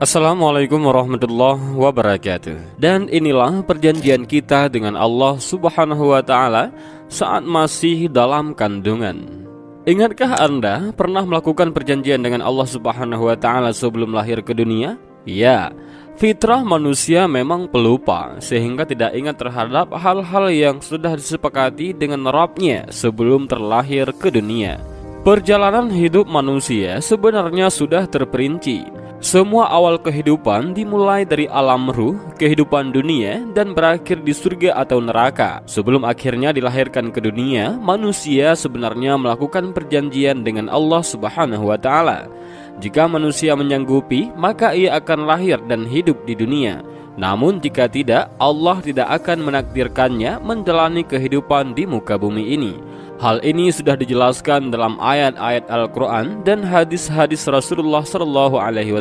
Assalamualaikum warahmatullahi wabarakatuh. Dan inilah perjanjian kita dengan Allah Subhanahu wa ta'ala saat masih dalam kandungan. Ingatkah Anda pernah melakukan perjanjian dengan Allah Subhanahu wa ta'ala sebelum lahir ke dunia? Ya, fitrah manusia memang pelupa, sehingga tidak ingat terhadap hal-hal yang sudah disepakati dengan Rabb-nya sebelum terlahir ke dunia. Perjalanan hidup manusia sebenarnya sudah terperinci. Semua awal kehidupan dimulai dari alam ruh, kehidupan dunia, dan berakhir di surga atau neraka. Sebelum akhirnya dilahirkan ke dunia, manusia sebenarnya melakukan perjanjian dengan Allah Subhanahu wa ta'ala. Jika manusia menyanggupi, maka ia akan lahir dan hidup di dunia. Namun jika tidak, Allah tidak akan menakdirkannya menjalani kehidupan di muka bumi ini. Hal ini sudah dijelaskan dalam ayat-ayat Al-Quran dan hadis-hadis Rasulullah SAW.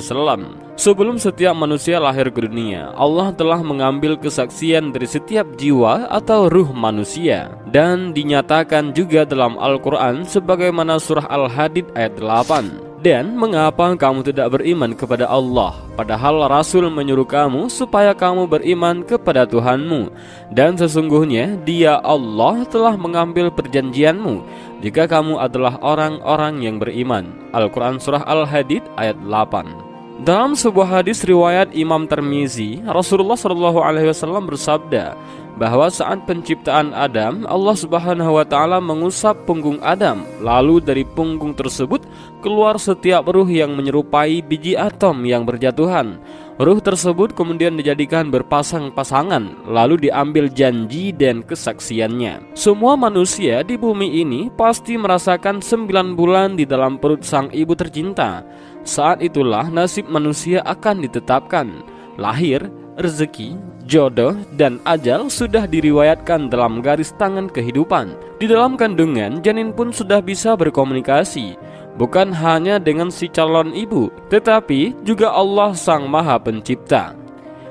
Sebelum setiap manusia lahir ke dunia, Allah telah mengambil kesaksian dari setiap jiwa atau ruh manusia. Dan dinyatakan juga dalam Al-Quran sebagaimana surah Al-Hadid ayat 8. Dan mengapa kamu tidak beriman kepada Allah, padahal Rasul menyuruh kamu supaya kamu beriman kepada Tuhanmu. Dan sesungguhnya Dia Allah telah mengambil perjanjianmu jika kamu adalah orang-orang yang beriman. Al-Quran surah Al-Hadid ayat 8. Dalam sebuah hadis riwayat Imam Tirmizi, Rasulullah SAW bersabda bahwa saat penciptaan Adam, Allah Subhanahu wa ta'ala mengusap punggung Adam. Lalu dari punggung tersebut keluar setiap ruh yang menyerupai biji atom yang berjatuhan. Ruh tersebut kemudian dijadikan berpasang-pasangan, lalu diambil janji dan kesaksiannya. Semua manusia di bumi ini pasti merasakan 9 bulan di dalam perut sang ibu tercinta. Saat itulah nasib manusia akan ditetapkan. Lahir, rezeki, jodoh, dan ajal sudah diriwayatkan dalam garis tangan kehidupan. Di dalam kandungan, janin pun sudah bisa berkomunikasi. Bukan hanya dengan si calon ibu, tetapi juga Allah Sang Maha Pencipta.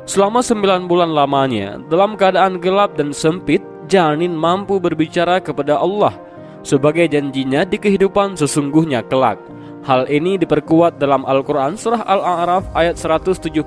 Selama 9 bulan lamanya, dalam keadaan gelap dan sempit, janin mampu berbicara kepada Allah sebagai janjinya di kehidupan sesungguhnya kelak. Hal ini diperkuat dalam Al-Quran surah Al-A'raf ayat 172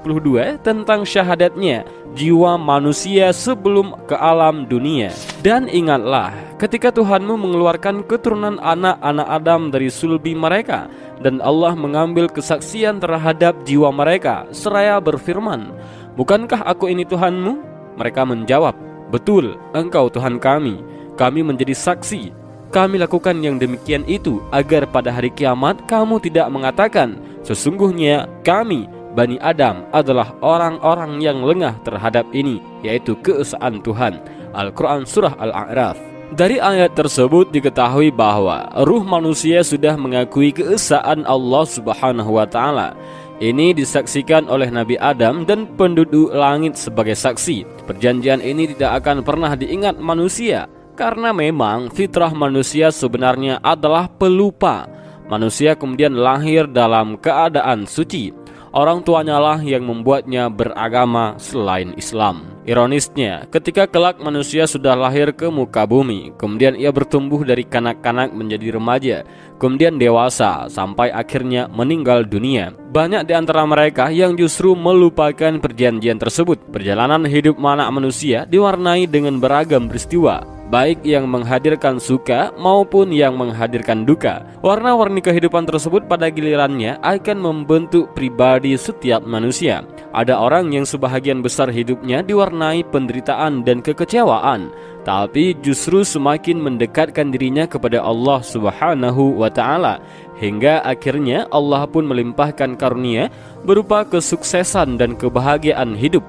tentang syahadatnya jiwa manusia sebelum ke alam dunia. Dan ingatlah ketika Tuhanmu mengeluarkan keturunan anak-anak Adam dari sulbi mereka, dan Allah mengambil kesaksian terhadap jiwa mereka seraya berfirman, "Bukankah aku ini Tuhanmu?" Mereka menjawab, "Betul, Engkau Tuhan kami. Kami menjadi saksi. Kami lakukan yang demikian itu agar pada hari kiamat kamu tidak mengatakan, sesungguhnya kami, Bani Adam, adalah orang-orang yang lengah terhadap ini, yaitu keesaan Tuhan." Al-Quran surah Al-A'raf. Dari ayat tersebut diketahui bahwa ruh manusia sudah mengakui keesaan Allah Subhanahu wa ta'ala. Ini disaksikan oleh Nabi Adam dan penduduk langit sebagai saksi. Perjanjian ini tidak akan pernah diingat manusia, karena memang fitrah manusia sebenarnya adalah pelupa. Manusia kemudian lahir dalam keadaan suci. Orang tuanya lah yang membuatnya beragama selain Islam. Ironisnya, ketika kelak manusia sudah lahir ke muka bumi, kemudian ia bertumbuh dari kanak-kanak menjadi remaja, kemudian dewasa, sampai akhirnya meninggal dunia. Banyak di antara mereka yang justru melupakan perjanjian tersebut. Perjalanan hidup anak manusia diwarnai dengan beragam peristiwa, baik yang menghadirkan suka maupun yang menghadirkan duka. Warna-warni kehidupan tersebut pada gilirannya akan membentuk pribadi setiap manusia. Ada orang yang sebahagian besar hidupnya diwarnai penderitaan dan kekecewaan, tapi justru semakin mendekatkan dirinya kepada Allah Subhanahu wa ta'ala, hingga akhirnya Allah pun melimpahkan karunia berupa kesuksesan dan kebahagiaan hidup.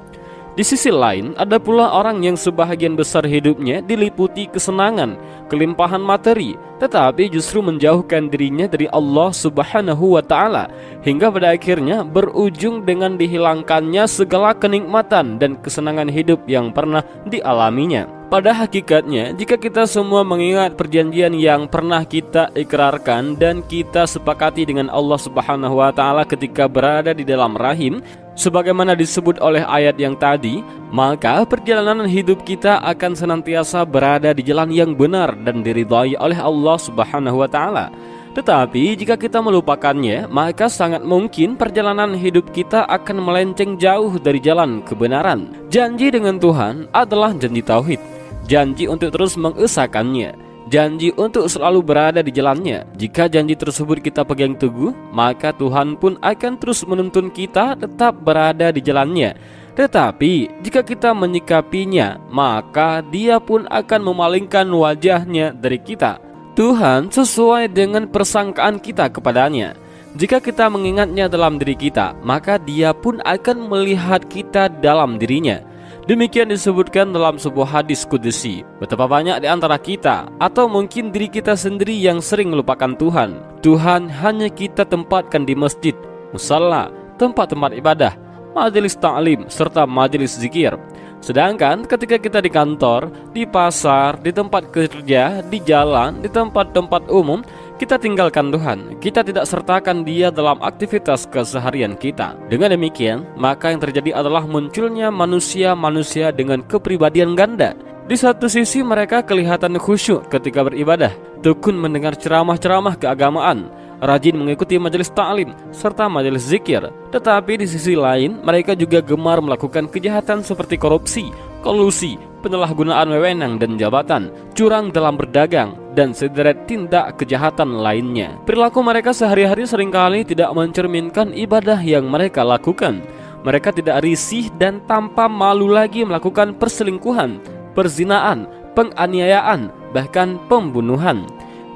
Di sisi lain, ada pula orang yang sebahagian besar hidupnya diliputi kesenangan, kelimpahan materi, tetapi justru menjauhkan dirinya dari Allah Subhanahu wa ta'ala, hingga pada akhirnya berujung dengan dihilangkannya segala kenikmatan dan kesenangan hidup yang pernah dialaminya. Pada hakikatnya, jika kita semua mengingat perjanjian yang pernah kita ikrarkan dan kita sepakati dengan Allah Subhanahu wa ta'ala ketika berada di dalam rahim, sebagaimana disebut oleh ayat yang tadi, maka perjalanan hidup kita akan senantiasa berada di jalan yang benar dan diridhai oleh Allah Subhanahu wa ta'ala. Tetapi jika kita melupakannya, maka sangat mungkin perjalanan hidup kita akan melenceng jauh dari jalan kebenaran. Janji dengan Tuhan adalah janji tauhid, janji untuk terus mengesahkannya, janji untuk selalu berada di jalannya. Jika janji tersebut kita pegang teguh, maka Tuhan pun akan terus menuntun kita tetap berada di jalannya. Tetapi jika kita menyikapinya, maka Dia pun akan memalingkan wajahnya dari kita. Tuhan sesuai dengan persangkaan kita kepadanya. Jika kita mengingatnya dalam diri kita, maka Dia pun akan melihat kita dalam dirinya. Demikian disebutkan dalam sebuah hadis kudusi. Betapa banyak di antara kita, atau mungkin diri kita sendiri yang sering melupakan Tuhan. Tuhan hanya kita tempatkan di masjid, musalla, tempat-tempat ibadah, majelis ta'lim, serta majelis zikir. Sedangkan ketika kita di kantor, di pasar, di tempat kerja, di jalan, di tempat-tempat umum, kita tinggalkan Tuhan. Kita tidak sertakan Dia dalam aktivitas keseharian kita. Dengan demikian, maka yang terjadi adalah munculnya manusia-manusia dengan kepribadian ganda. Di satu sisi mereka kelihatan khusyuk ketika beribadah, tekun mendengar ceramah-ceramah keagamaan, rajin mengikuti majelis ta'lim serta majelis zikir. Tetapi di sisi lain, mereka juga gemar melakukan kejahatan seperti korupsi, kolusi, penyalahgunaan wewenang dan jabatan, curang dalam berdagang, dan sederet tindak kejahatan lainnya. Perilaku mereka sehari-hari seringkali tidak mencerminkan ibadah yang mereka lakukan. Mereka tidak risih dan tanpa malu lagi melakukan perselingkuhan, perzinaan, penganiayaan, bahkan pembunuhan.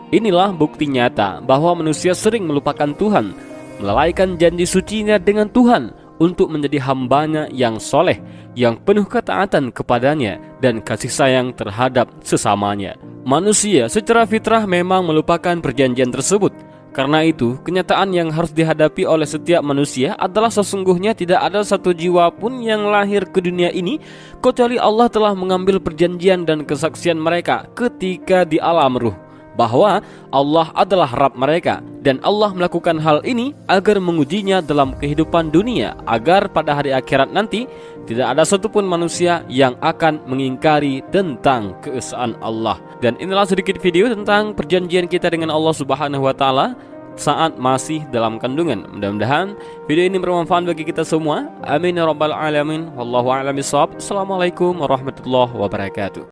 Inilah bukti nyata bahwa manusia sering melupakan Tuhan, melalaikan janji sucinya dengan Tuhan untuk menjadi hambanya yang soleh, yang penuh ketaatan kepadanya dan kasih sayang terhadap sesamanya. Manusia secara fitrah memang melupakan perjanjian tersebut. Karena itu, kenyataan yang harus dihadapi oleh setiap manusia adalah sesungguhnya tidak ada satu jiwa pun yang lahir ke dunia ini kecuali Allah telah mengambil perjanjian dan kesaksian mereka ketika di alam ruh, bahwa Allah adalah Rabb mereka, dan Allah melakukan hal ini agar mengujinya dalam kehidupan dunia, agar pada hari akhirat nanti tidak ada satupun manusia yang akan mengingkari tentang keesaan Allah. Dan inilah sedikit video tentang perjanjian kita dengan Allah Subhanahu wa Ta'ala saat masih dalam kandungan. Mudah-mudahan video ini bermanfaat bagi kita semua. Amin ya rabbal alamin. Wallahu a'lam bishawab. Assalamualaikum warahmatullahi wabarakatuh.